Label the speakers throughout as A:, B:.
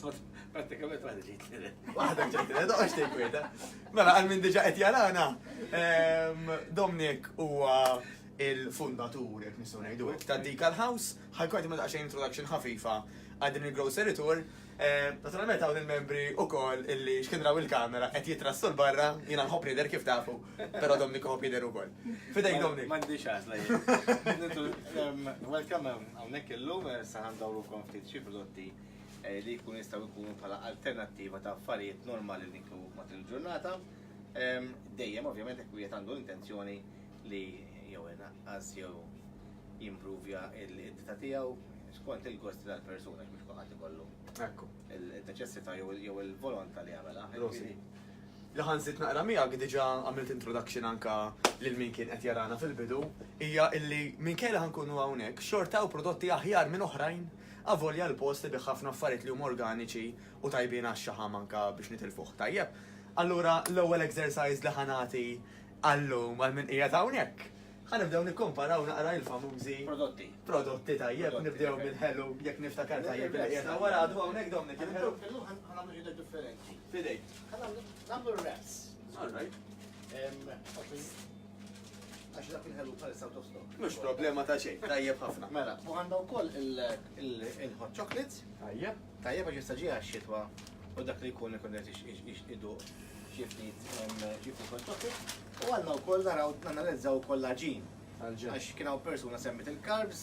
A: Pratikament għadġi t-tliet.
B: Waħda ġejt, doqx tejkwita. Mela, għal minn diġa qed jarana, Dominic huwa il-fundatur, jek nistaw ngħidu hekk, ta' Decal House, ħajkun ma daqsxejn introduction ħafifa għal din il-grocery tour. Naturalment hawn il-membri wkoll illi x'kienraw il-kamera qed jitrassu l-barra, jiena nħobb rider kif tafu, però Dominic ħobb jidher ukoll. Fidejk Dominic.
A: M'għandix għażla. Welcome hawnhekk illum sa ħandawrukom ftit xi prodotti li jkun jistgħu jkunu bħala alternattiva ta' affarijiet normali li nkunu mat il-ġurnata. Dejjem ovvjament hekk wieħed għandu l-intenzjoni li jew inqas jew jimprovja l-idea tiegħu skont il-gosti tal-persuna biex kulħadd ikollu.
B: Ekku.
A: Il-neċessità jew il-volontà li jagħmilha.
B: Li ħanżit naqra miegħek diġà għamilt introduction anka lil min kien qed jarana fil-bidu, hija illi minkejja ħankunu hawnhekk xortaw prodotti aħjar minn oħrajn avolja l-post li ħafna affarijiet li huma organiċi u tajbin għax-xaħam anka biex nitilfuh. Tajjeb. Allura l-ewwel exercise li ħanati għallum għal min qiegħed hawnhekk. Ħanibdew nikkomparaw naqra l-famużi prodotti tajjeb, nibdew mill-ħelu jekk niftakar tajjeb li qiegħed wara għadu hawnhekk Dominic il-ħelu.
A: Illum ħanagħmlu ġidda differenti.
B: Fidejk.
A: Nagħmlu wraps.
B: All right.
A: Għax dak il-ħelu bħalissa out of stock.
B: Mhux problema ta' xejn, tajjeb ħafna.
A: Mela, u għandha wkoll il-hot chocolates.
B: Tajjeb.
A: Tajjeb għax jistaġi għax-xitwa u dak li jkun ikun qed idu xi ftit hot chocolate. U għandna wkoll naraw nanalizzaw ukoll l-aġin. Għax kien hawn persuna semmit il-carbs,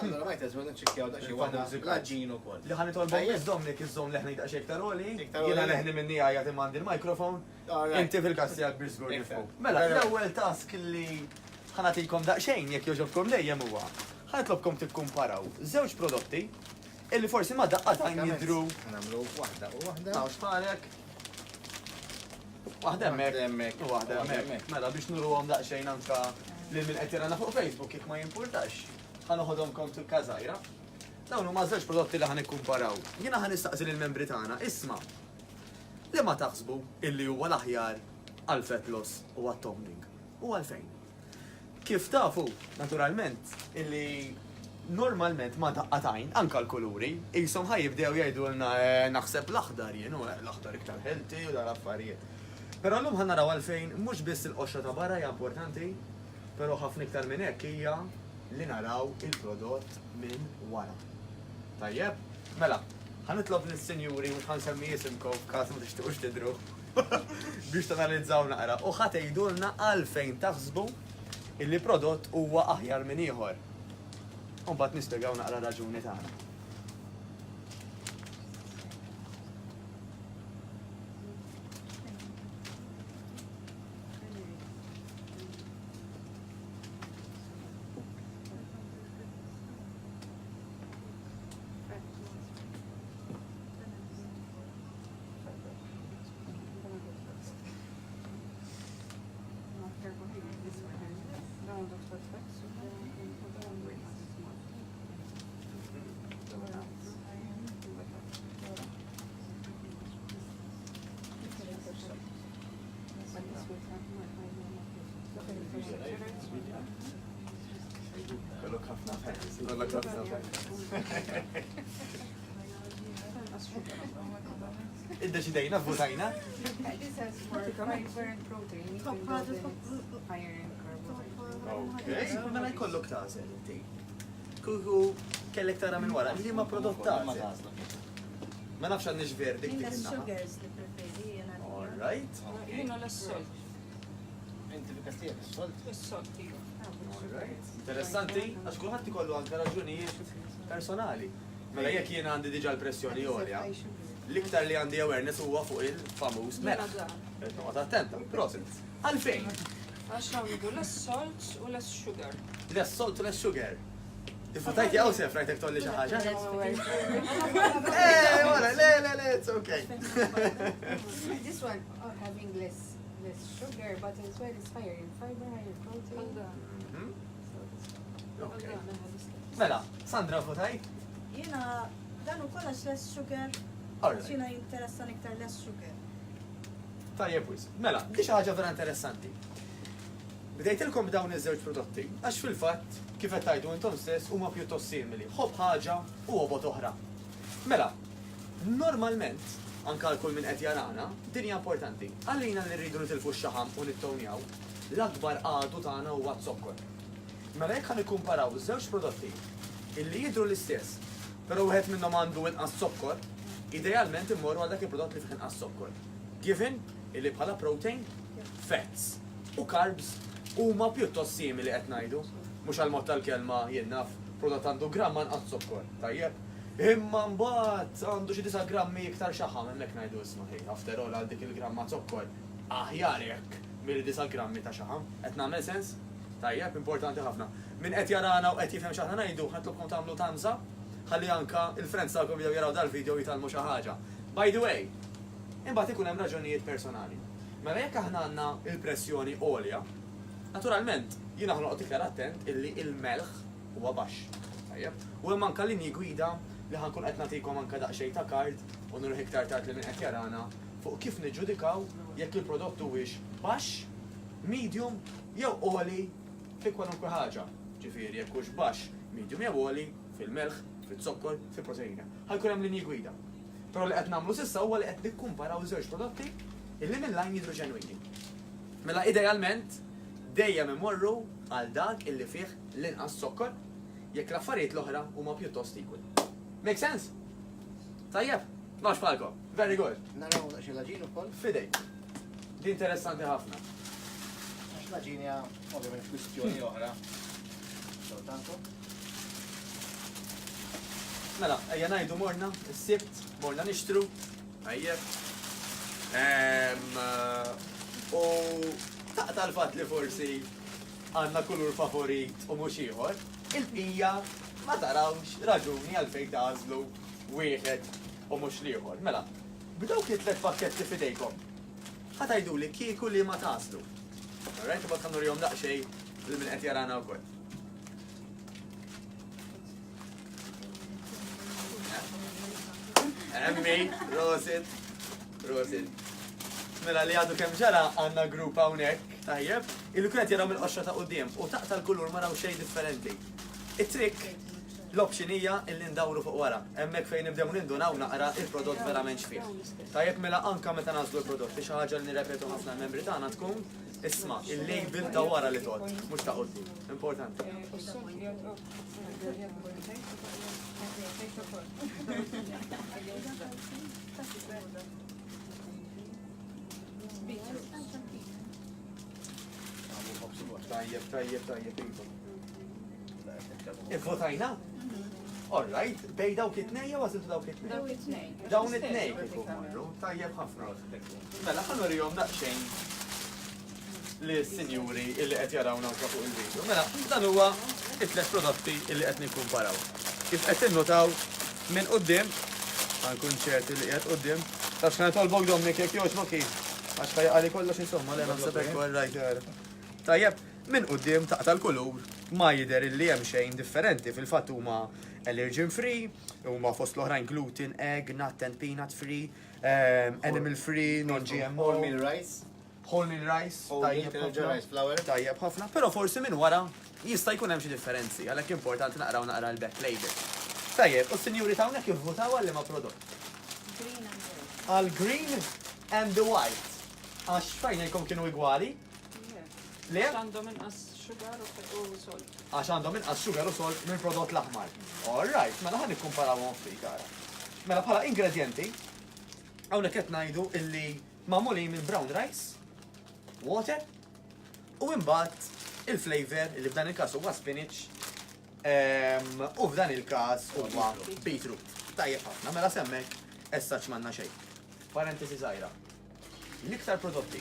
A: allura ma jteżmu nċekkjaw dak xi waħda l-aġin ukoll.
B: Li ħan itolbu Dominic iżżomm leħni ta' xejn iktar oli, jiena leħni minni għajja timandi l-mikrofon, inti fil-kassi għal Brisbane jifqu. Mela, l-ewwel task li ħanatikom daqsxejn jekk jogħġobkom dejjem huwa. Ħanitlobkom tikkumparaw żewġ prodotti illi forsi ma daqqatajn jidhru.
A: Nagħmlu waħda u waħda.
B: Taw x'parek. Waħda hemmhekk. Waħda hemmhekk. Mela biex nurruhom daqsxejn anke lil min qed jarana fuq Facebook jekk ma jimpurtax. Ħanoħodhomkom til-każajra. Dawn huma żewġ prodotti li ħanikkumparaw. Jiena ħanistaqsi lill-membri tagħna, isma' li ma taħsbu illi huwa l-aħjar għal fat loss u għat-toning. U għalfejn? Kif tafu, naturalment, illi normalment ma daqqatajn, anka l-kuluri, jisom ħajibdew jgħidulna naħseb l-aħdar jenu, l-aħdar iktar healthy u dal-affarijiet. Pero l-lum ħanna raw għalfejn, mux biss il-qoxra ta' barra hija importanti, pero ħafna iktar minn hekk hija li naraw il-prodott minn wara. Tajjeb? Mela, ħanitlob lis-sinjuri u ħansemmi jisimkom f'każ ma tixtiequx tidru biex tanalizzaw naqra u ħatejdulna għalfejn taħsbu illi prodott huwa aħjar minn ieħor. U mbagħad nispjegaw naqra raġuni tagħna. Id-deċidejna, votajna?
C: This has more fiber and protein. You can build in iron and carbohydrates.
B: Ok, mela jkollok tażel inti. Kuku kellek tara minn wara, li ma prodott tażel. Ma nafx għandix verdict dik innaħa.
D: Sugars li preferi jena.
B: All right.
E: Jina l-assolt.
A: Inti fil-kastija is-solt?
E: L-assolt, iju.
B: Interessanti, għax kulħadd ikollu anke raġunijiet personali. Mela jekk jien għandi diġà l-pressjoni għolja, l-iktar li għandi awareness huwa fuq il-famuż mela. Noqgħod attenta, prosit. Għalfejn?
E: Għax għawdu l-assolt u l-sugar.
B: L-assolt u l-sugar. Tiffutajt jaw sef rajtek tolli xi ħaġa? Wara, le, it's okay.
C: This one having less sugar, but as well it's higher in fiber, higher protein.
B: Okay. Mela, Sandra votajt?
D: Jena dan u kollax less sugar.
B: Alright.
D: Jena jinteressan iktar less sugar.
B: Tajjeb wis. Mela, di xi ħaġa vera interessanti. Bdejtilkom dawn iż-żewġ prodotti, għax fil-fatt kif qed tgħidu intom stess huma pjuttost simili. Ħobb ħaġa u ħobot oħra. Mela, Normalment, anka l-kull minn qed jarana, din hija importanti. Għalina li rridu nitilfu x-xaħam u nittonjaw, l-akbar għadu tagħna huwa t-sokkor. Mela jekk ħanikkumparaw żewġ prodotti illi jidhru l-istess, però wieħed minnhom għandu inqas sokkor, idealment immorru għal dak il-prodott li fih inqas sokkor. Given illi bħala protein, fats u carbs huma pjuttost simili qed ngħidu. Mhux għal mod tal-kelma jien naf prodott għandu gramma nqas sokkor, tajjeb. Imma mbagħad għandu xi 9 grammi iktar xaħam hemmhekk ngħidu isma' ħej, after all għal dik il-gramma zokkor. Aħjar hekk mill-9 grammi ta' xaħam. Qed nagħmel sens? Tajjeb, importanti ħafna. Min qed jarana u qed jifhem x'aħna ngħidu, ħadlobkom tagħmlu tamza, ħalli anka il-friends tagħkom jibdew jaraw dal-video jitalmu xi ħaġa. By the way, imbagħad ikun hemm raġunijiet personali. Mela jekk aħna għandna il-pressjoni għolja, naturalment jiena ħloqgħod iktar attent illi il-melħ huwa baxx. Tajjeb. U hemm anke linji gwida li ħankun qed nagħtikom anke daqsxejn ta' kard u nurħ iktar tard li min qed jarana fuq kif niġġudikaw jekk il-prodott huwiex baxx, medium jew għoli fi kwalunkwe ħaġa. Ġifieri jekk hux baxx, medium jew għoli fil-melħ, fil-zokkor, fil-proteina. Ħajkun hemm linji gwida. Però li qed nagħmlu s'issa huwa li qed nikkumparaw żewġ prodotti illi mill-lajn jidhru ġenwini. Mela idealment dejjem imorru għal dak illi fih l-inqas sokkor jekk l-affarijiet l-oħra huma pjuttost equal. Make sense? Tajjeb, max falko. Very good.
A: Naraw xi laġin ukoll?
B: Fidej. Di interessanti ħafna.
A: Għax laġin hija ovvjament kwistjoni oħra. Soltanto.
B: Mela, ejja ngħidu morna, s-sibt, morna nixtru. Tajjeb. U taqta l-fatt li forsi għandna kulur favorit u mhux ieħor, il-bqija ma tarawx raġuni għalfejn tażlu wieħed u mhux ieħor. Mela, b'dawk it-tliet pakketti fidejkom. Ħatajduli kieku li ma tażlu. Alright, u bakkan nurjom daqsxejn li min qed jarana wkoll. Emmi, Rosit. Mela li għadu kemm ġara għandna grupp hawnhekk, tajjeb, illi kienet jaraw mill-qoxxa ta' quddiem u taqta' l-kulur ma raw xejn differenti. It-trick l-option hija illi ndawru fuq wara. Hemmhekk fejn nibdew nindunaw naqra il-prodott verament xfih. Tajjeb mela anke meta nażlu l-prodott, xi ħaġa li nirrepetu ħafna l-membri tagħna tkun isma' il-label ta' wara li tot, mhux ta' quddiem. Importanti. Tajjeb. Ivvotajna? All right, bej dawk it-tnejja wasiltu dawk it-tnej. Dawn it-tnej kif marru, tajjeb ħafna. Mela ħa nurihom daqsxejn li s-sinjuri illi qed jarawna fuq il-video. Mela, dan huwa it-tlet prodotti illi qed nikkumparaw. Kif qed innotaw minn quddiem, ħankun ċerti li qiegħed quddiem. Taf x'kan tolbok Dominik jekk jogħġbok kif. Għax ħajqali kollox insomma li naħseb hekk all right. Tajjeb, minn quddiem taqta' l-kulur ma jidher illi hemm xejn differenti fil-fatt huma allergen free, huma fost l-oħrajn gluten, egg, nut and peanut free, animal free, non-GMO.
A: Whole meal rice.
B: Whole meal rice,
A: Rice flour.
B: tajjeb ħafna, però forsi minn wara jista' jkun hemm xi differenzi, għalhekk importanti naqraw naqra l-back label. Tajjeb, u s-sinjuri ta' hawnhekk jivvutaw għal liema prodott. Għal green and the white. Għax fajnejkom kienu igwali? Le?
E: Għandhom inqas sugar u salt.
B: Għax għandhom inqas sugar u salt minn prodott l-aħmar. All right, mela ħan nikkumparawhom ftit ara. Mela bħala ingredienti, hawnhekk qed ngħidu illi magħmulin minn brown rice, water, u imbagħad il-flavor li f'dan il-każ huwa spinach u f'dan il-każ huwa beetroot. Tajjeb ħafna, mela semmek issa x'manna xejn. Parentesi żgħira. L-iktar prodotti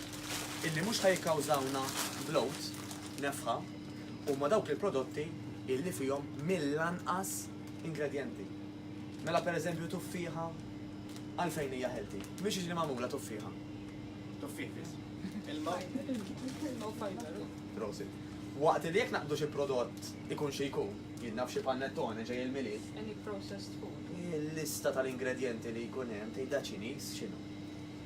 B: illi mhux ħajkkawżawna bloat, nefħa, huma dawk il-prodotti illi fihom mill-anqas ingredienti. Mela pereżempju tuffiħa għalfejn hija healthy. Mhix li magħmula tuffiħa.
A: Tuffifis. Il-ma.
B: Prosit. Waqt li jekk naqdu xi prodott ikun xi jkun, jien naf xi panettone ġej il-miliet.
E: Any processed food.
B: Il-lista tal-ingredienti li jkun hemm tgħidha Ċiniż x'inhu.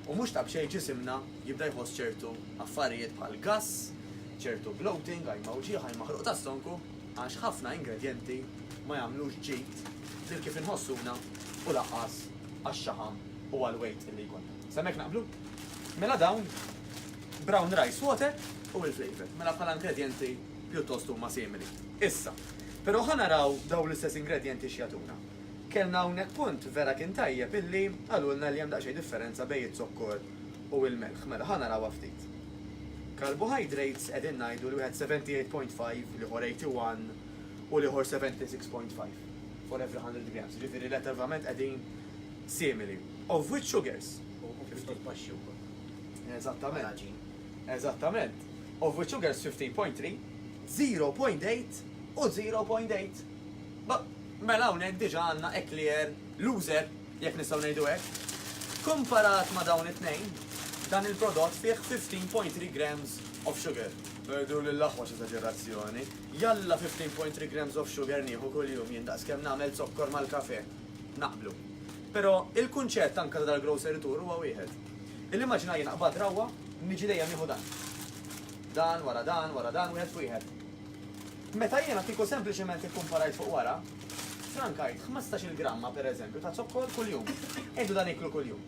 B: U mhux tab xejn ġisimna jibda jħoss ċertu affarijiet bħal gass, ċertu bloating, għajma uġieħ, għajma ħruq ta' stonku, għax ħafna ingredienti ma jagħmlux ġid lil kif inħossuna u laqqas għax-xaħam u għal-weight illi jkun. Semmek naqblu? Mela dawn brown rice water u il-flavor. Mela bħala ingredienti pjuttost huma simili. Issa, però ħanaraw dawn l-istess ingredienti x'jagħtuna. Kellna hawnhekk punt vera kien tajjeb illi għalulna li hemm daqsxejn differenza bejn it-zokkor u l-melħ. Mela ħanaraw ftit. Carbohydrates qegħdin ngħidu li wieħed 78.5, liħor 81 u liħor 76.5 for every 100 grams. Ġifieri letteralment qegħdin simili. Of which sugars? Eżattament. Eżattament. Of which sugars 15.3, 0.8 u 0.8. Mela hawnhekk diġà għandna clear loser, jekk nistgħu ngħidu hekk. Komparat ma' dawn it-tnejn, dan il-prodott fih 15.3 grams of sugar. Berdu l-laħwa eżagġerazzjoni. Jalla 15.3 grams of sugar nieħu kuljum jien daqs kemm nagħmel zokkor mal-kafe. Naqblu. Però il-kunċett anke tal-grocery tour huwa wieħed. Il-immaġina jien qbad rawwa, niġi dejjem nieħu dan. Dan wara dan wara dan wieħed f'wieħed. Meta jiena tiku sempliċement ikkumparajt fuq wara, frankajt 15 gramma pereżempju ta' zokkor kuljum. Ejdu dan iklu kuljum.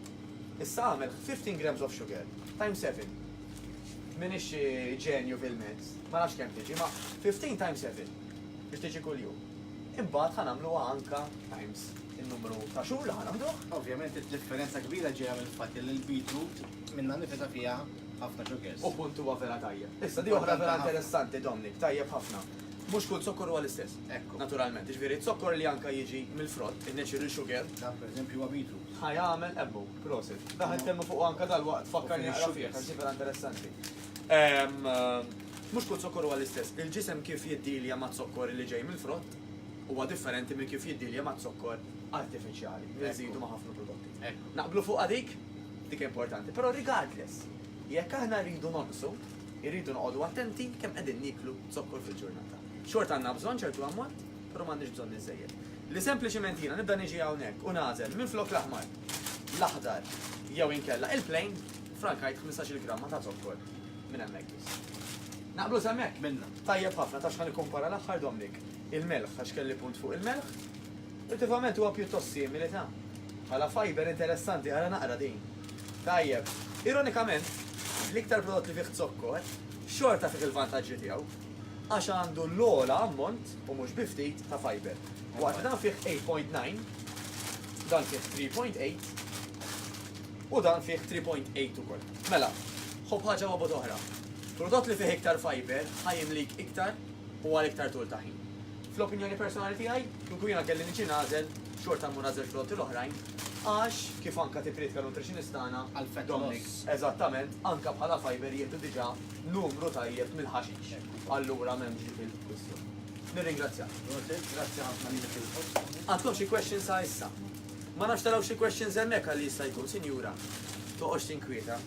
B: Issa għamel 15 grams of sugar times 7. Minix ġenju fil-mezz, ma nafx kemm tiġi, ma 15 times 7 biex tiġi kuljum. Imbagħad ħanamluha anka times il-numru ta' xhur li ħanamluh.
A: Ovvjament id-differenza kbira ġejja mill-fatt li l-beetroot minna nifeta fiha ħafna sugars.
B: U punt huwa vera tajjeb. Issa di oħra vera interessanti Dominik, tajjeb ħafna. Mhux kull zokkor huwa l-istess.
A: Ekku.
B: Naturalment, ġifieri zokkor li anka jiġi mill-frott, in-natural sugar,
A: Dan pereżempju huwa beetroot.
B: ħajamel ebbu, prosit. Daħal temmu fuq anka dal-waqt, fakkarni għara fih, għal vera interessanti. Mhux kull zokkor huwa l-istess. Il-ġisem kif jiddilja ma' zokkor li ġej mill-frott huwa differenti minn kif jiddilja ma' zokkor artifiċjali. Nżidu ma' ħafna prodotti.
A: Ekku.
B: Naqblu fuq dik, dik importanti. Però regardless, jekk aħna rridu nonqsu, irridu noqogħdu attenti kemm qegħdin niklu zokkor fil-ġurnata. Xort għandna bżonn ċertu ammont, però m'għandniex bżonn iżejjed. Li sempliċement jiena nibda niġi hawnhekk u nażel minflok l-aħmar, l-aħdar, jew inkella il-plain, frankajt 15 gramma ta' zokkor minn hemmhekk biss. Naqblu semmek?
A: Minna.
B: Tajjeb ħafna tax ħan ikkompara l-aħħar Dominik. Il-melħ għax kelli punt fuq il-melħ, effettivament huwa pjuttost simili ta' bħala fiber interessanti għara naqra din. Tajjeb, ironikament, l-iktar prodott li fih zokkor, xorta fih il-vantaġġi tiegħu, għax għandu l-ola ammont u mhux biftit ta' fiber. Waqt dan fih 8.9, dan fih 3.8 u dan fih 3.8 ukoll. Mela, ħobb ħaġa wabod oħra. Prodott li fih iktar fiber ħajimlik iktar u għal iktar tul ta' ħin. Fl-opinjoni personali tiegħi, kieku jiena kelli niġi nażel xorta mmur nażel prodotti l-oħrajn, għax kif anka tipritka nutritionistana
A: Għal-fett
B: Dominik,
A: loss.
B: eżattament, anka bħala fiber jieħdu diġà numru tajjeb mill-ħaxix. Allura m'hemmx dik il-kwistjoni. Nirringrazzjak. Grazzi ħafna li il-post. Għandkom xi questions sa issa. Ma nafx taraw xi questions hemmhekk għalli jista' jkun, sinjura. Toqgħodx tinkwieta.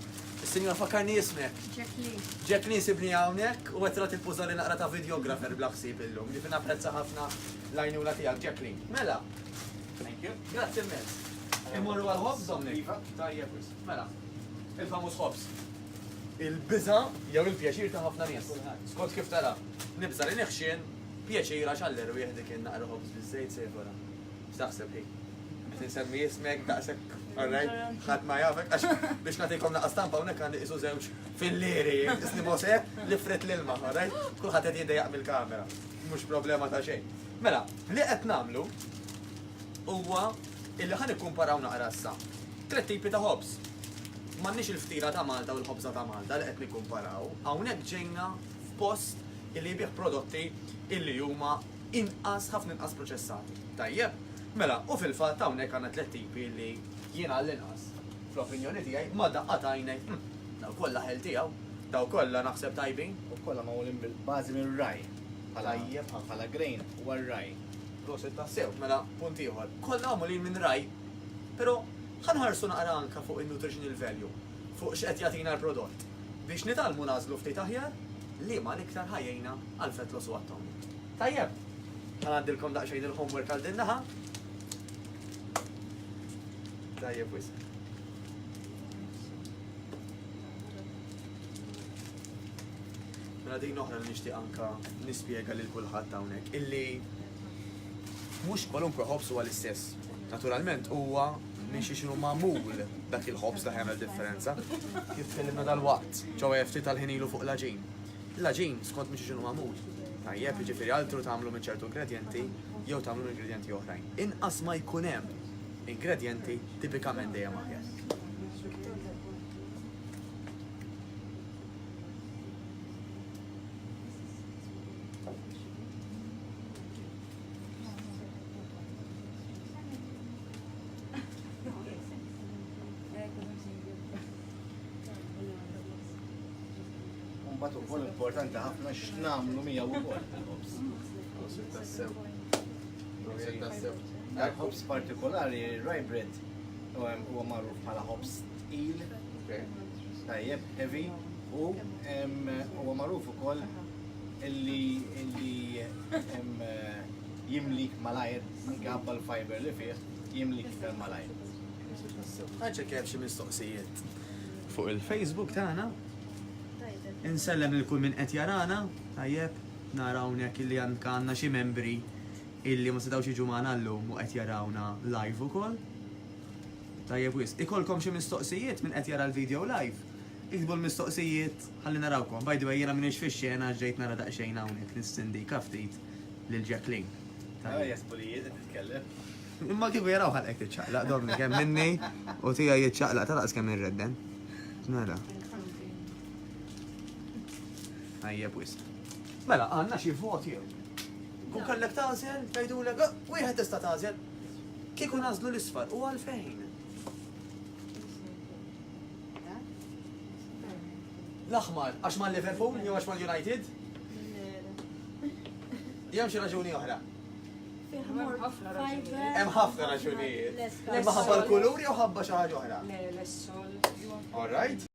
B: Is-sinjura fakkarni ismek.
C: Jacqueline.
B: Jacqueline sibni hawnhekk u qed tagħti tippuża li naqra ta' videographer bla ħsieb illum. Ġifier napprezza ħafna l-għajnuna tiegħek Jacqueline. Mela,
A: Thank you.
B: grazzi immens. Immorru għal-ħobs, Dominik? Tajjeb, wis. Mela, il-famus ħobs. Il-biża jew il-pjaċir ta' ħafna nies. Skont kif tara, nibża li neħxien pjaċir għax għalleru jieħdik in-naqra ħobs biż-żejt sejfora. X'taħseb hi? Qed insemmi ismek daqshekk, alright, ħadd ma jafek għax biex nagħtikom naqqa stampa hawnhekk għandi isu żewġ fil-lieri, isni mosek li fret l-ilma, alright? Kulħadd qed jiddejjaq mill-kamera. Mhux problema ta' xejn. Mela, li qed nagħmlu huwa illi ħan ikkumparaw naqra issa. Tret tipi ta' ħobs. M'għandniex il-ftira ta' Malta u l-ħobża ta' Malta li qed nikkumparaw. Hawnhekk ġejna f'post illi jbieħ prodotti illi huma inqas ħafna inqas proċessati. Tajjeb, mela, u fil-fatt hawnhekk għandna tliet tipi li jiena l-inqas. Fl-opinjoni tiegħi ma daqqatajnej, daw kollha ħel tiegħu, daw kollha naħseb tajbin.
A: U kollha magħmulin bil-bażi mir-raj.
B: Tajjeb,
A: Bħala grain u għal-raj.
B: proset ta' sew, mela punt ieħor. Kollha għamulin minn raj, però ħanħarsu naqra anka fuq il-nutritional value, fuq x'qed jagħtina l-prodott. Biex nitalmu nażlu ftit aħjar li ma l-iktar ħajjejna għal fett losu għattom. Tajjeb, għandilkom daqsxejn il-homework għal din naħa. Tajjeb wis. Mela din oħra li nixtieq anka nispjega lil kulħadd hawnhekk illi mhux kwalunkwe ħobs huwa l-istess. Naturalment huwa minn xi xinu magħmul dak il-ħobs li ħajmel differenza. Kif tkellimna dal-waqt, ġew FT tal-ħin ilu fuq l-aġin. L-aġin skont minn xi xinu magħmul. Tajjeb, jiġifieri altru tagħmlu minn ċertu ingredienti jew tagħmlu minn ingredienti oħrajn. Inqas ma jkun hemm ingredienti tipikament dejjem aħjar.
A: Mbagħad ukoll importanti ħafna x'nagħmlu miegħu wkoll il-ħobs. Ħobs partikolari, rye bread, huwa magħruf bħala ħobs tqil, tajjeb, heavy, u huwa magħruf ukoll illi jimlik malajr, għabba l-fiber li fih, jimlik iktar malajr.
B: Ħaġa kif xi mistoqsijiet fuq il-Facebook tagħna. Insellem il-kull minn qed jarana, tajjeb, nara hawnhekk illi għandna xi membri illi ma setgħux jiġu magħna llum u qed jarawna live ukoll. Tajjeb wis, ikolkom xi mistoqsijiet minn qed jara l-video live. Iktbu l-mistoqsijiet ħalli narawkom. By the way, jiena m'iniex fix-xena ġejt nara daqsxejn hawnhekk nistindi kaftit lil Jacqueline.
A: Jasbulijiet titkellem.
B: Imma kif jaraw ħalqek tiċċaqlaq domni kemm minni u tija jiċċaqlaq taraqs kemm irredden. Nara. Ajjeb wis. Mela, għandna xi voti jew. Kun kellek tażel, tgħidulek, wieħed tista' tażel. Kieku nażlu l-isfar u għalfejn. L-aħmar, għax ma' Liverpool jew għax ma' United? Jew xi raġuni oħra. Hemm ħafna raġunijiet. Imma ħabba l-kuluri jew ħabba xi ħaġa oħra.
E: Le, l-sol.
B: All right.